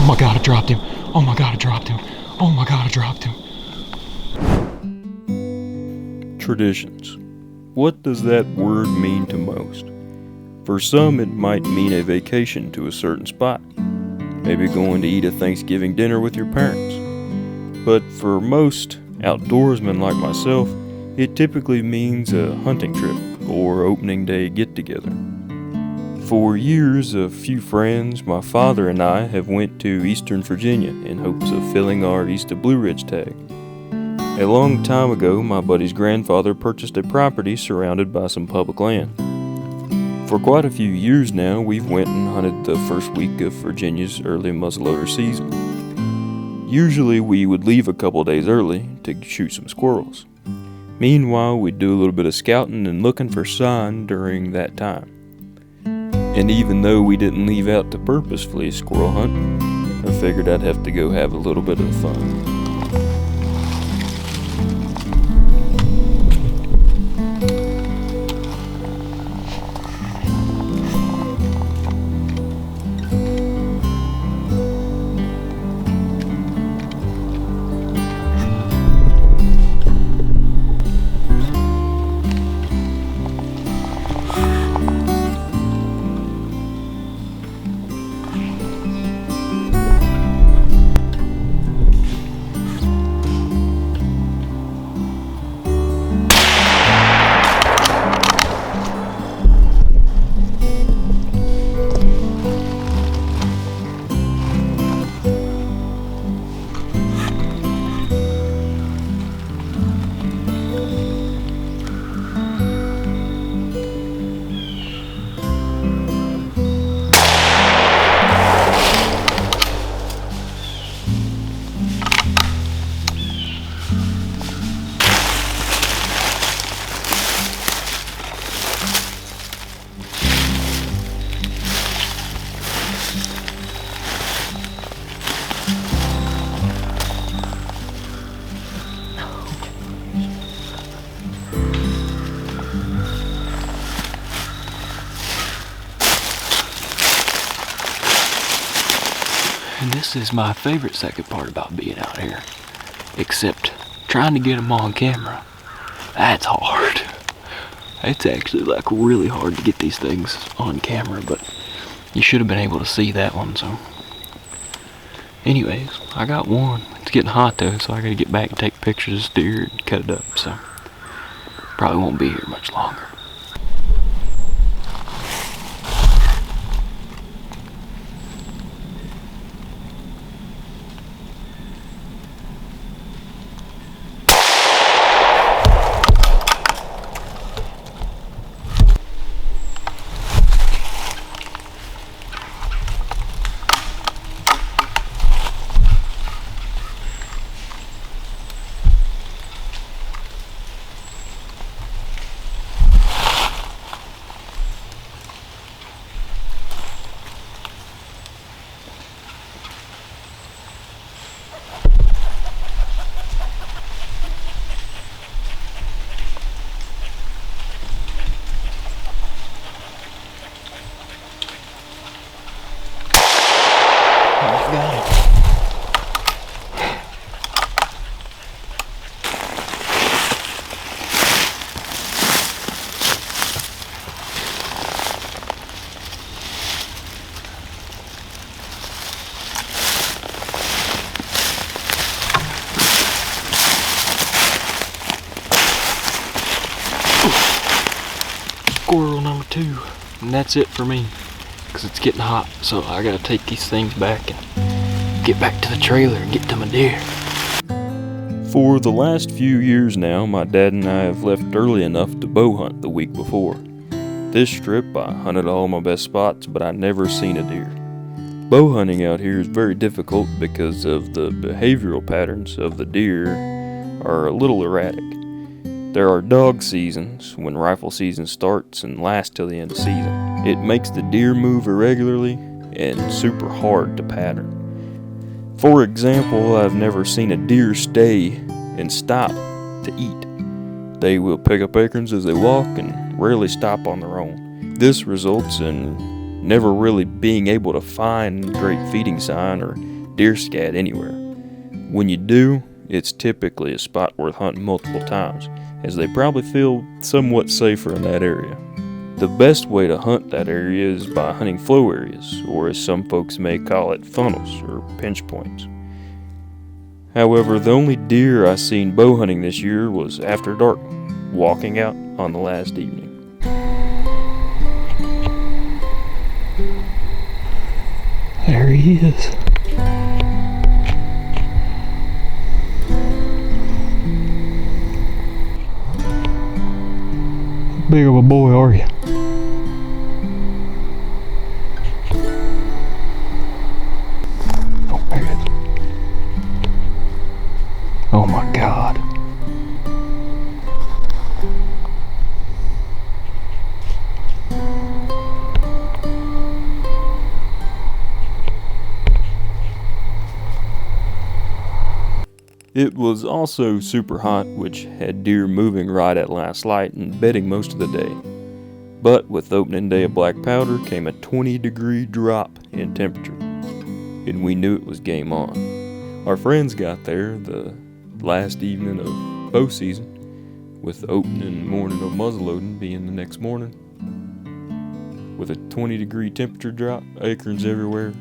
my God, I dropped him. Oh my God, I dropped him. Oh my God, I dropped him. Traditions. What does that word mean to most? For some, it might mean a vacation to a certain spot. Maybe going to eat a Thanksgiving dinner with your parents. But for most outdoorsmen like myself, it typically means a hunting trip or opening day get-together. For years, a few friends, my father and I have went to Eastern Virginia in hopes of filling our East of Blue Ridge tag. A long time ago, my buddy's grandfather purchased a property surrounded by some public land. For quite a few years now, we've went and hunted the first week of Virginia's early muzzleloader season. Usually we would leave a couple days early to shoot some squirrels. Meanwhile, we'd do a little bit of scouting and looking for sign during that time. And even though we didn't leave out to purposefully squirrel hunt, I figured I'd have to go have a little bit of fun. And this is my favorite second part about being out here. Except trying to get them on camera. That's hard. It's actually like really hard to get these things on camera, but you should have been able to see that one, so. Anyways, I got one. It's getting hot though, so I gotta get back and take pictures of this deer and cut it up, so. Probably won't be here much longer. Squirrel number 2, and that's it for me, because it's getting hot, so I gotta take these things back and get back to the trailer and get to my deer. For the last few years now, my dad and I have left early enough to bow hunt the week before. This trip, I hunted all my best spots, but I never seen a deer. Bow hunting out here is very difficult because of the behavioral patterns of the deer are a little erratic. There are dog seasons, when rifle season starts and lasts till the end of season. It makes the deer move irregularly and super hard to pattern. For example, I've never seen a deer stay and stop to eat. They will pick up acorns as they walk and rarely stop on their own. This results in never really being able to find great feeding sign or deer scat anywhere. When you do, it's typically a spot worth hunting multiple times, as they probably feel somewhat safer in that area. The best way to hunt that area is by hunting flow areas, or as some folks may call it, funnels or pinch points. However, the only deer I seen bow hunting this year was after dark, walking out on the last evening. There he is. How big of a boy are you? Oh, there it is. Oh my God. It was also super hot, which had deer moving right at last light and bedding most of the day. But with opening day of Black Powder came a 20-degree drop in temperature, and we knew it was game on. Our friends got there the last evening of bow season, with the opening morning of muzzleloading being the next morning. With a 20-degree temperature drop, acorns everywhere,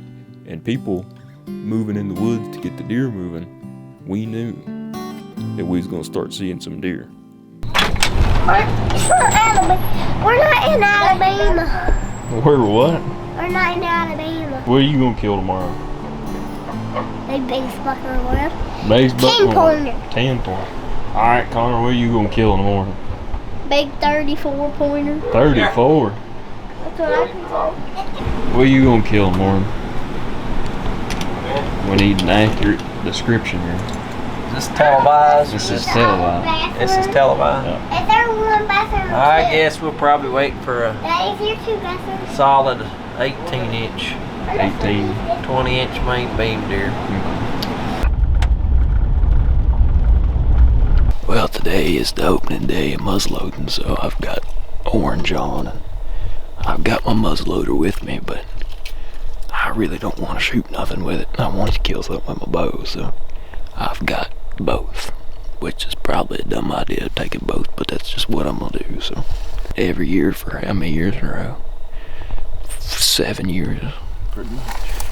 and people moving in the woods to get the deer moving, we knew that we was gonna start seeing some deer. It's not Alabama. We're not in Alabama. Where what? We're not in Alabama. What are you gonna kill tomorrow? They base bucker one. Base buck 10 pointer. 10 pointer. Alright, Connor, what are you gonna kill in the morning? Big 34 pointer. 34? That's what I can say. What are you gonna kill in the morning? We need an accurate description here. Is this televised? This is televised. This is televised. Yeah. Is there one bathroom? I guess we'll probably wait for a Is there two bathrooms? solid 18-inch, 18. 20-inch main beam deer. Well, today is the opening day of muzzleloading, so I've got orange on and I've got my muzzleloader with me, but I really don't want to shoot nothing with it. I want to kill something with my bow, so I've got both, which is probably a dumb idea taking both, but that's just what I'm gonna do. So every year for how many years in a row? 7 years.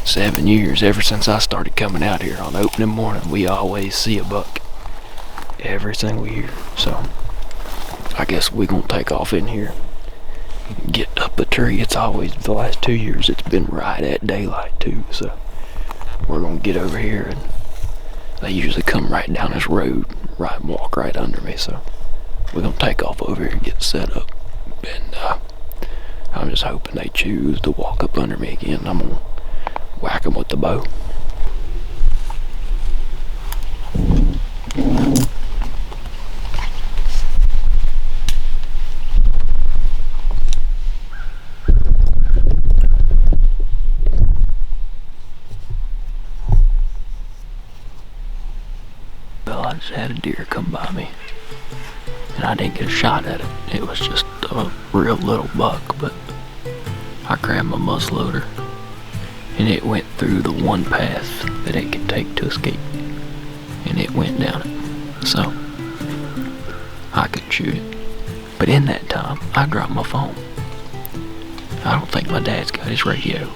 7 years, ever since I started coming out here on opening morning, we always see a buck every single year. So I guess we're gonna take off in here, get up a tree. It's always, the last 2 years, it's been right at daylight too, so we're gonna get over here, and they usually come right down this road, right, walk right under me, so we're gonna take off over here and get set up, and I'm just hoping they choose to walk up under me again. I'm gonna whack them with the bow. Well, I just had a deer come by me, and I didn't get a shot at it. It was just a real little buck, but I grabbed my muzzleloader, and it went through the one path that it could take to escape, and it went down it. So I could shoot it, but in that time, I dropped my phone. I don't think my dad's got his radio,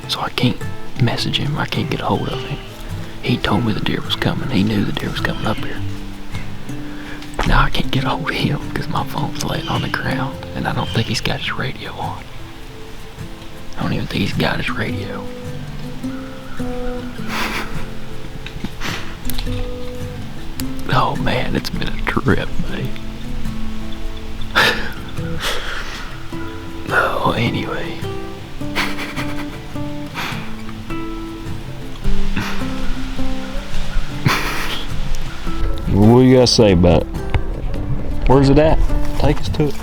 so I can't message him. I can't get a hold of him. He told me the deer was coming. He knew the deer was coming up here. Now I can't get a hold of him because my phone's laying on the ground, and I don't think he's got his radio on. I don't even think he's got his radio. Oh man, it's been a trip, buddy. Oh, anyway. What do you guys say about it? Where's it at? Take us to it.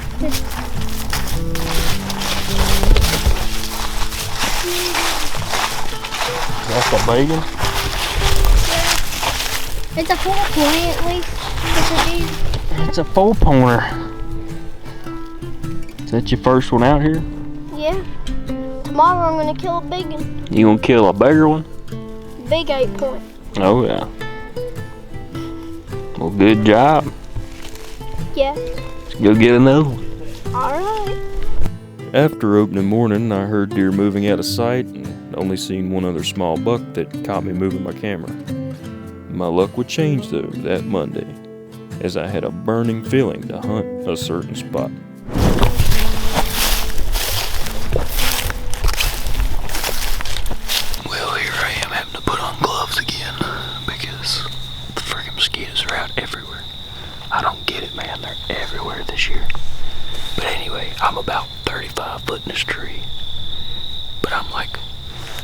That's a bacon? It's a 4-point at least. It's a 4-pointer. Is that your first one out here? Yeah. Tomorrow I'm gonna kill a big one. You gonna kill a bigger one? big 8 point. Oh, yeah. Well, good job. Yeah. Let's go get another one. Alright. After opening morning, I heard deer moving out of sight and only seen one other small buck that caught me moving my camera. My luck would change, though, that Monday, as I had a burning feeling to hunt a certain spot. Well, here I am having to put on gloves again because the friggin' mosquitoes are out everywhere. I don't get it, man. They're everywhere this year. But anyway, I'm about 35 foot in this tree. But I'm like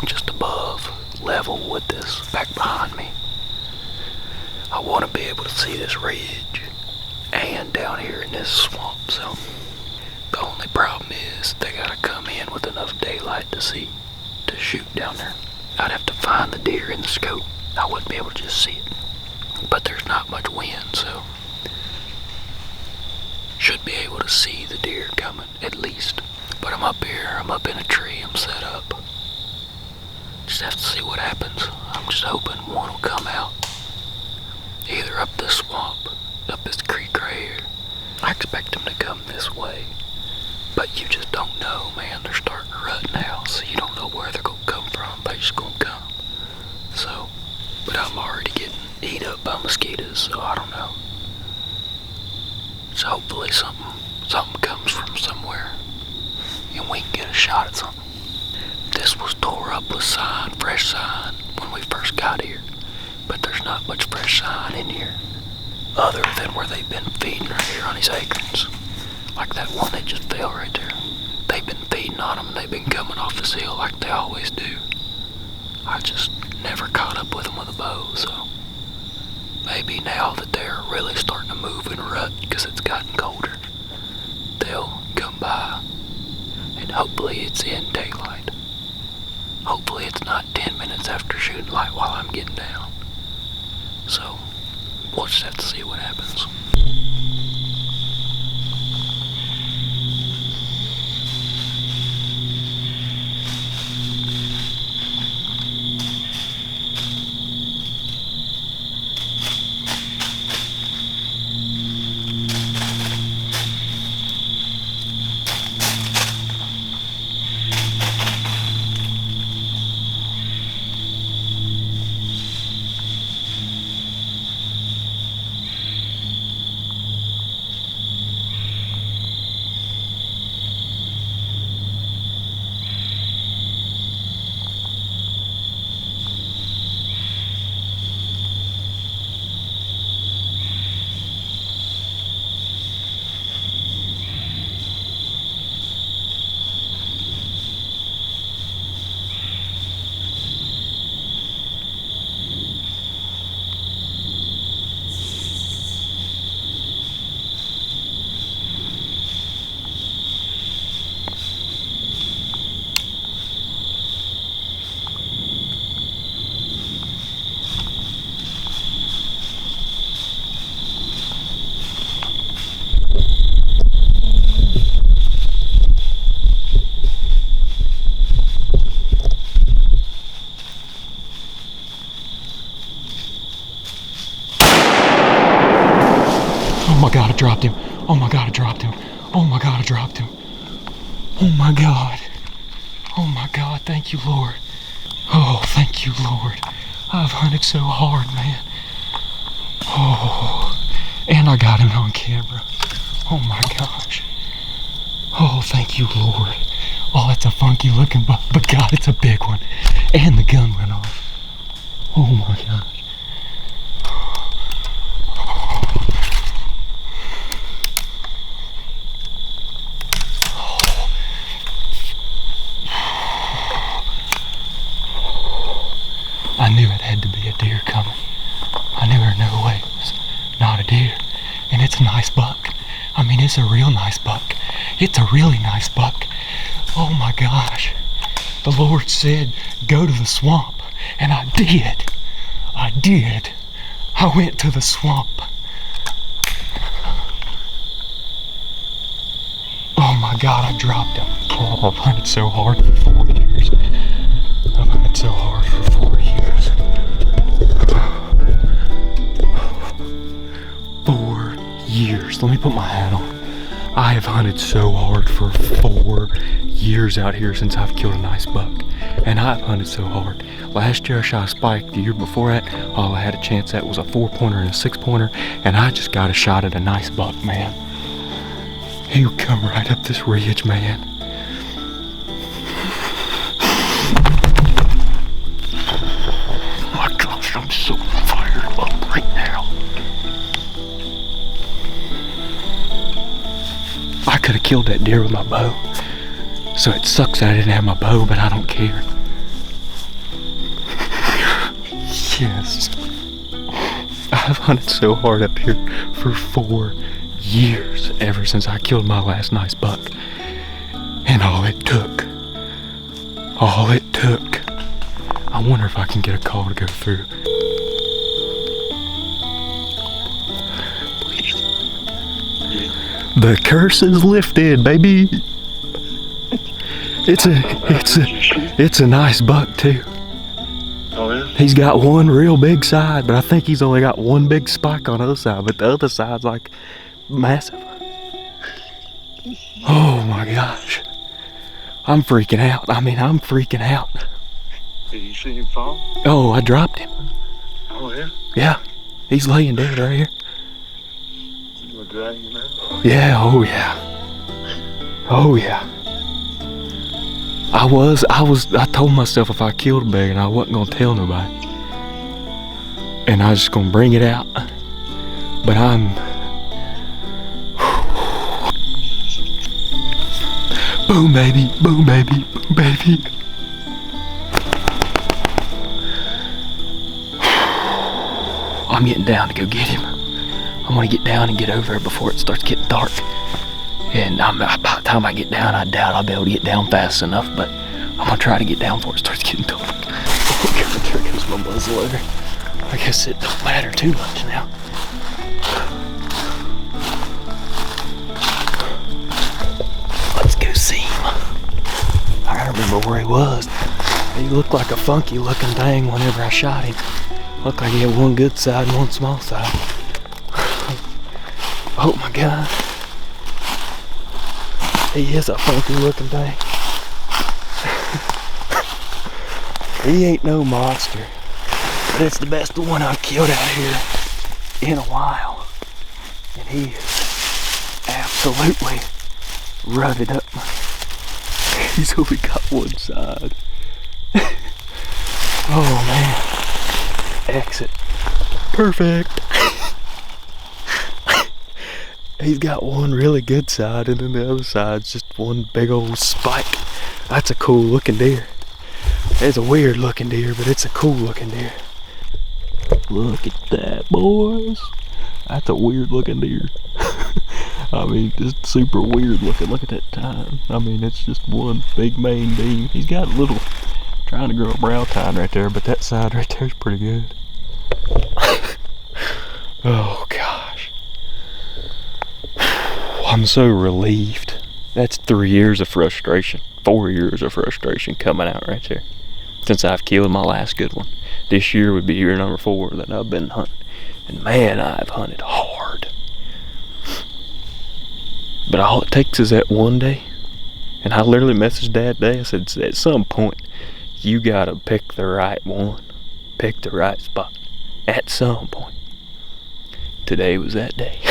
just above level with this back behind me. I want to be able to see this ridge and down here in this swamp. So the only problem is they gotta come in with enough daylight to shoot down there. I'd have to find the deer in the scope. I wouldn't be able to just see it. But there's not much wind, so should be able to see the deer coming, at least. But I'm up here, I'm up in a tree, I'm set up. Just have to see what happens. I'm just hoping one will come out. Either up this swamp, up this creek right here. I expect them to come this way. But you just don't know, man. They're starting to rut now, so you don't know where they're gonna come from. They're just gonna come. So, but I'm already getting eat up by mosquitoes, so I don't know. So hopefully something comes from somewhere and we can get a shot at something. This was tore up with sign, fresh sign, when we first got here. But there's not much fresh sign in here, other than where they've been feeding right here on these acorns. Like that one that just fell right there. They've been feeding on them, and they've been coming off this hill like they always do. I just never caught up with them with a bow, so maybe now that they're really starting to move and rut because it's gotten colder, they'll come by, and hopefully it's in daylight. Hopefully it's not 10 minutes after shooting light while I'm getting down. So, we'll just have to see what happens. Oh my God, I dropped him. Oh my God, I dropped him. Oh my God, I dropped him. Oh my God. Oh my God, thank you, Lord. Oh, thank you, Lord. I've hunted so hard, man. Oh, and I got him on camera. Oh my gosh. Oh, thank you, Lord. Oh, that's a funky looking buck, but God, it's a big one. And the gun went off. Oh my gosh. I knew it had to be a deer coming. I knew there no way it was not a deer. And it's a nice buck. I mean, it's a real nice buck. It's a really nice buck. Oh my gosh. The Lord said, go to the swamp. And I did. I did. I went to the swamp. Oh my God, I dropped him. Oh, I've hunted so hard for 4 years. I've hunted so hard for 4 years. years. Let me put my hat on. I have hunted so hard for 4 years out here since I've killed a nice buck. And I've hunted so hard. Last year I shot a spike. The year before that, all I had a chance at was a 4-pointer and a 6-pointer. And I just got a shot at a nice buck, man. He would come right up this ridge, man. Oh my gosh, I'm so fired up right now. I could have killed that deer with my bow. So it sucks that I didn't have my bow, but I don't care. Yes. I've hunted so hard up here for 4 years, ever since I killed my last nice buck. And all it took, I wonder if I can get a call to go through. The curse is lifted, baby. It's a nice buck too. Oh yeah? He's got one real big side, but I think he's only got one big spike on the other side, but the other side's like massive. Oh my gosh. I'm freaking out. I'm freaking out. Did you see him fall? Oh, I dropped him. Oh yeah? Yeah. He's laying dead right here. You were dragging him out? Yeah, oh yeah. Oh yeah. I told myself if I killed a bear, I wasn't gonna tell nobody. And I was just gonna bring it out. But boom baby, boom baby, boom baby. I'm getting down to go get him. I'm gonna get down and get over there before it starts getting dark. And by the time I get down, I doubt I'll be able to get down fast enough, but I'm gonna try to get down before it starts getting dark. Oh God, there goes my muzzleloader. I guess it don't matter too much now. Let's go see him. I gotta remember where he was. He looked like a funky looking thing whenever I shot him. Looked like he had one good side and one small side. Oh my God. He is a funky looking thing. He ain't no monster, but it's the best one I've killed out here in a while. And he is absolutely rutted up. He's only got one side. Oh man. Exit. Perfect. He's got one really good side, and then the other side's just one big old spike. That's a cool looking deer. It's a weird looking deer, but it's a cool looking deer. Look at that, boys. That's a weird looking deer. I mean, just super weird looking. Look at that tine. I mean, it's just one big main beam. He's got a little, trying to grow a brow tine right there, but that side right there is pretty good. Oh gosh. I'm so relieved. That's 3 years of frustration, 4 years of frustration coming out right there. Since I've killed my last good one. This year would be year number 4 that I've been hunting. And man, I've hunted hard. But all it takes is that one day. And I literally messaged Dad today. I said, at some point, you gotta pick the right one. Pick the right spot. At some point. Today was that day.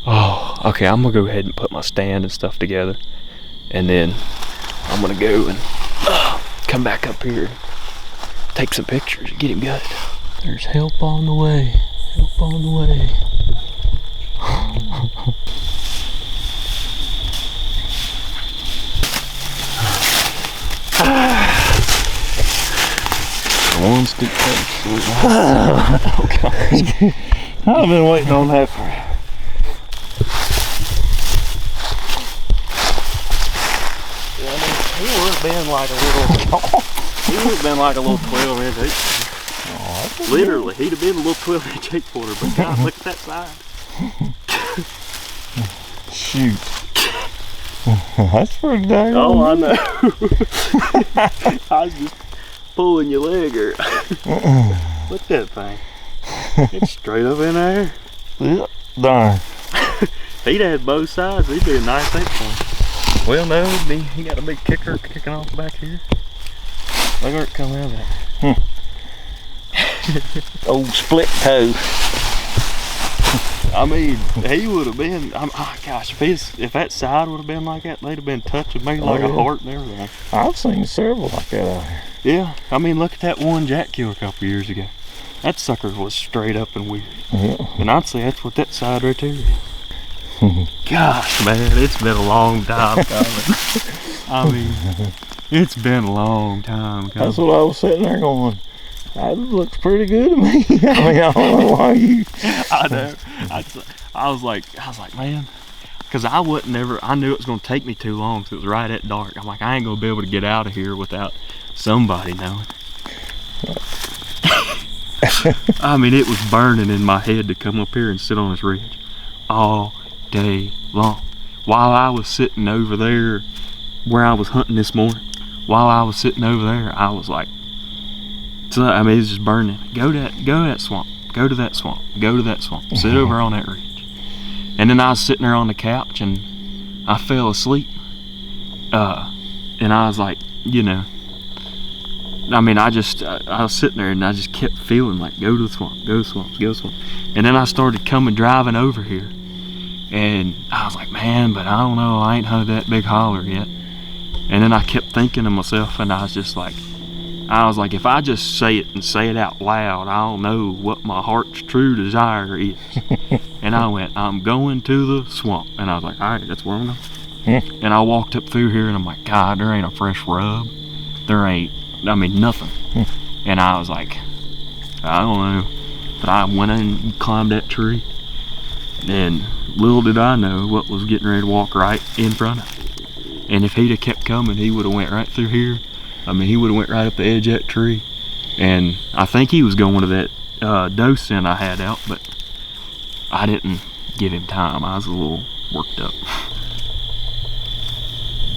Oh, okay, I'm gonna go ahead and put my stand and stuff together. And then I'm gonna go and come back up here, take some pictures, and get him gutted. There's help on the way. Help on the way. One stick oh gosh. I've been waiting on that for he would have been like a little he would have been like a little 12-inch 8-pointer. Literally, he'd have been a little 12-inch 8-pointer, but God, look at that side. Shoot. That's pretty dang. Oh, I know. I was just pulling your leg or look at that thing. It's straight up in there. Yep, darn. If he'd had both sides, he'd be a nice 8-point. Well, no, he got a big kicker kicking off back here. Look where it come out of that. Old split toe. I mean, he would have been. Oh gosh, if that side would have been like that, they'd have been touching me like a heart and everything. I've seen several like that out here. Yeah, I mean, look at that one Jack killed a couple years ago. That sucker was straight up and weird. Yeah. And I'd say that's what that side right there is. Gosh, man, it's been a long time coming. I mean, it's been a long time coming. That's what I was sitting there going, that looks pretty good to me. I mean, I don't know why you. I know. I was like, man, because I knew it was going to take me too long because it was right at dark. I'm like, I ain't going to be able to get out of here without somebody knowing. I mean, it was burning in my head to come up here and sit on this ridge all day long. While I was sitting over there where I was hunting this morning, while I was sitting over there, I was like, so, I mean, it's just burning. Go to that swamp. Go to that swamp. Go to that swamp. Sit over on that ridge. And then I was sitting there on the couch and I fell asleep. And I was like, you know, I mean, I was sitting there and I just kept feeling like, go to the swamp, go to the swamp, go to the swamp. And then I started driving over here. And I was like, man, but I don't know, I ain't heard that big holler yet. And then I kept thinking to myself, and I was like, if I just say it and say it out loud, I'll know what my heart's true desire is. And I went, I'm going to the swamp. And I was like, all right, that's where I'm going. And I walked up through here and I'm like, God, there ain't a fresh rub. There ain't, I mean, nothing. And I was like, I don't know. But I went in and climbed that tree. And little did I know what was getting ready to walk right in front of me. And if he'd have kept coming, he would have went right through here. I mean, he would have went right up the edge of that tree. And I think he was going to that doe scent I had out, but I didn't give him time. I was a little worked up.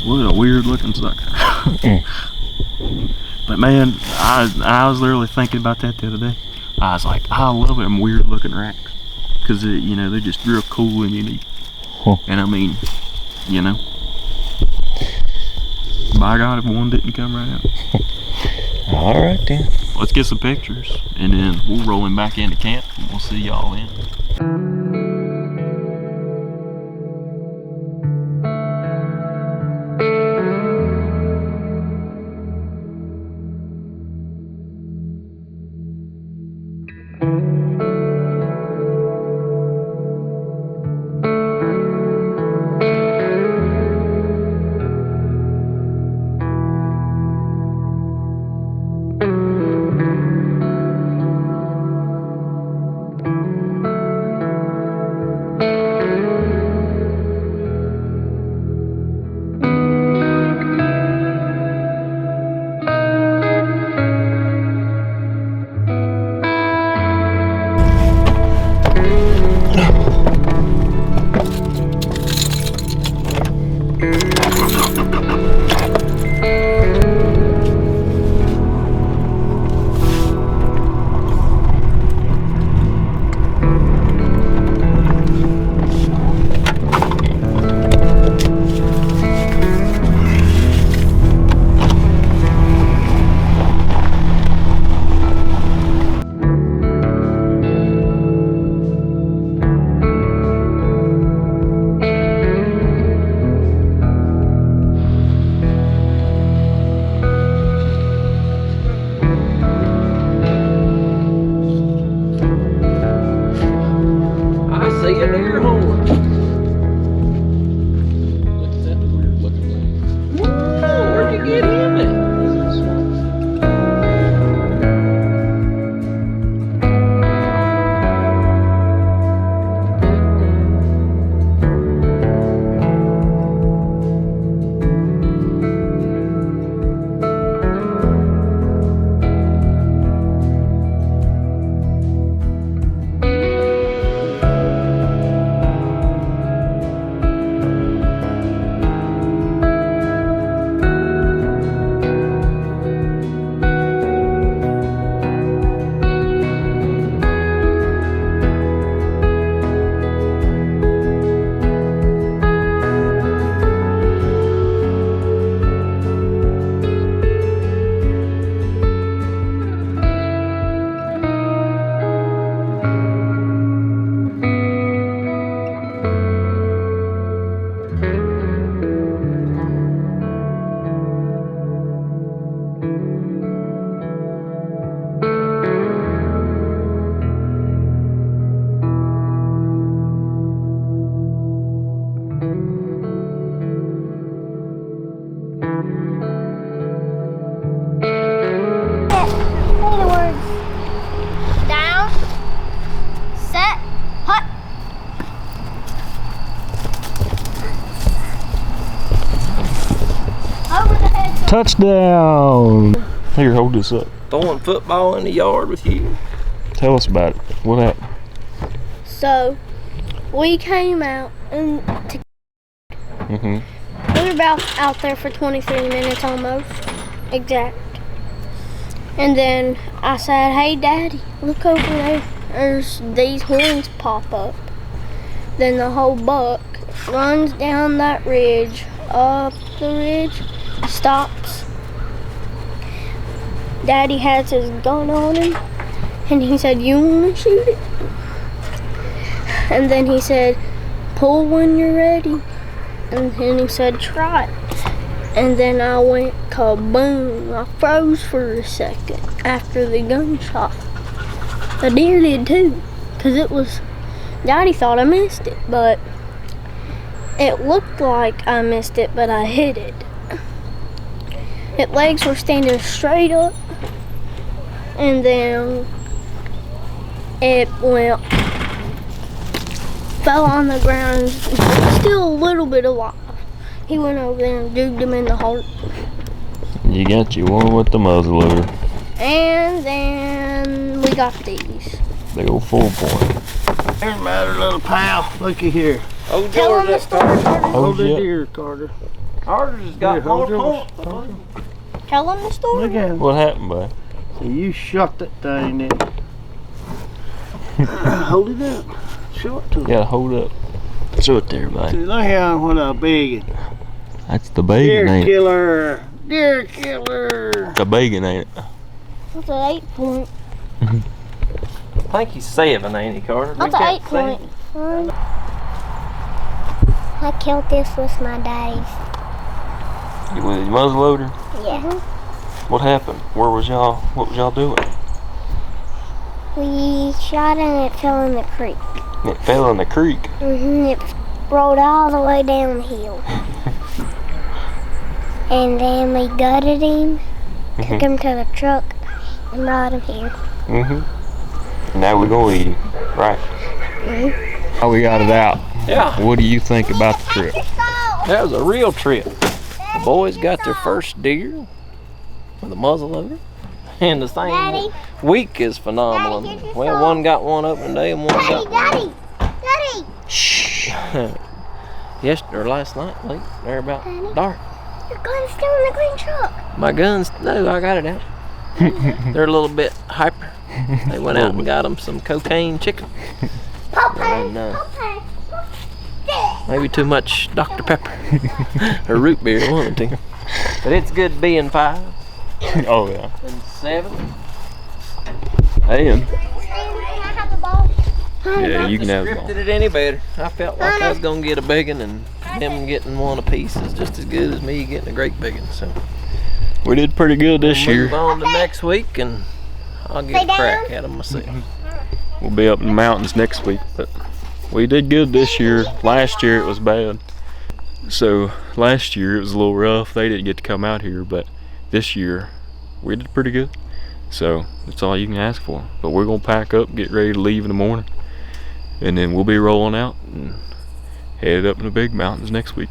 What a weird looking sucker. But man, I was literally thinking about that the other day. I was like, I love them weird looking racks. Because, you know, they're just real cool and unique. And I mean, you know, by God, if one didn't come right out. All right then. Let's get some pictures and then we'll roll him back into camp and we'll see y'all in. Touchdown! Here, hold this up. Throwing football in the yard with you. Tell us about it. What happened? So, we came out and Mm-hmm. we were about out there for 23 minutes almost, exact. And then I said, hey Daddy, look over there. There's these horns pop up. Then the whole buck runs down that ridge, up the ridge, stops. Daddy has his gun on him, and he said, you wanna shoot it? And then he said, pull when you're ready. And then he said, try it. And then I went kaboom. I froze for a second after the gunshot. The deer did too, because it was, Daddy thought I missed it, but it looked like I missed it, but I hit it. Its legs were standing straight up, and then it went, fell on the ground, still a little bit alive. He went over there and jugged him in the heart. You got your one with the muzzleloader. And then we got these. Big old 4-point. Here's my other little pal. Looky here. Hold Tell yours him the up, story, Carter. Carter. Hold the yeah. deer, Carter. Carter's has got Here, more hold yours. points. Tell him the story. Look at him. What happened, bud? So you shot that thing, didn't you? Hold it up. Show it to him. Yeah, hold up. Show it there, bud. See, look here what a big That's the deer bacon, ain't it? killer. Deer killer. The bacon, ain't it? That's an 8 point. I think he's 7, ain't he, Carter? That's an 8 point. I killed this with my daddy's. You with your muzzleloader? Yeah. What happened? Where was y'all? What was y'all doing? We shot it and it fell in the creek. It fell in the creek. It rolled all the way down the hill. And then we gutted him, took him to the truck, and brought him here. Mm-hmm. Now we're gonna eat him, right? How we got it out. Yeah, What do you think about the trip? that was a real trip. The boys got their first deer with a muzzleloader. And the same Daddy. week is phenomenal. Daddy, get your Well, phone. one got one open day and one got Daddy! Daddy! yesterday or last night, late, there about dark. Your gun's still in the green truck. My guns, no, I got it out. They're a little bit hyper. They went out and got them some cocaine chicken. And, Okay. maybe too much Dr. Pepper or root beer, one of the two. But it's good being 5 Oh yeah. and 7. And Can I have the ball? yeah, you can have the Scripted ball. it any better. I felt like I was gonna get a big one, and him getting one apiece is just as good as me getting a great big one. So We did pretty good this move year. on to next week, and I'll get a crack at them myself. We'll be up in the mountains next week, but we did good this year. Last year it was bad. So last year it was a little rough. They didn't get to come out here, but this year we did pretty good. So that's all you can ask for. But we're gonna pack up, get ready to leave in the morning, and then we'll be rolling out and headed up in the big mountains next week.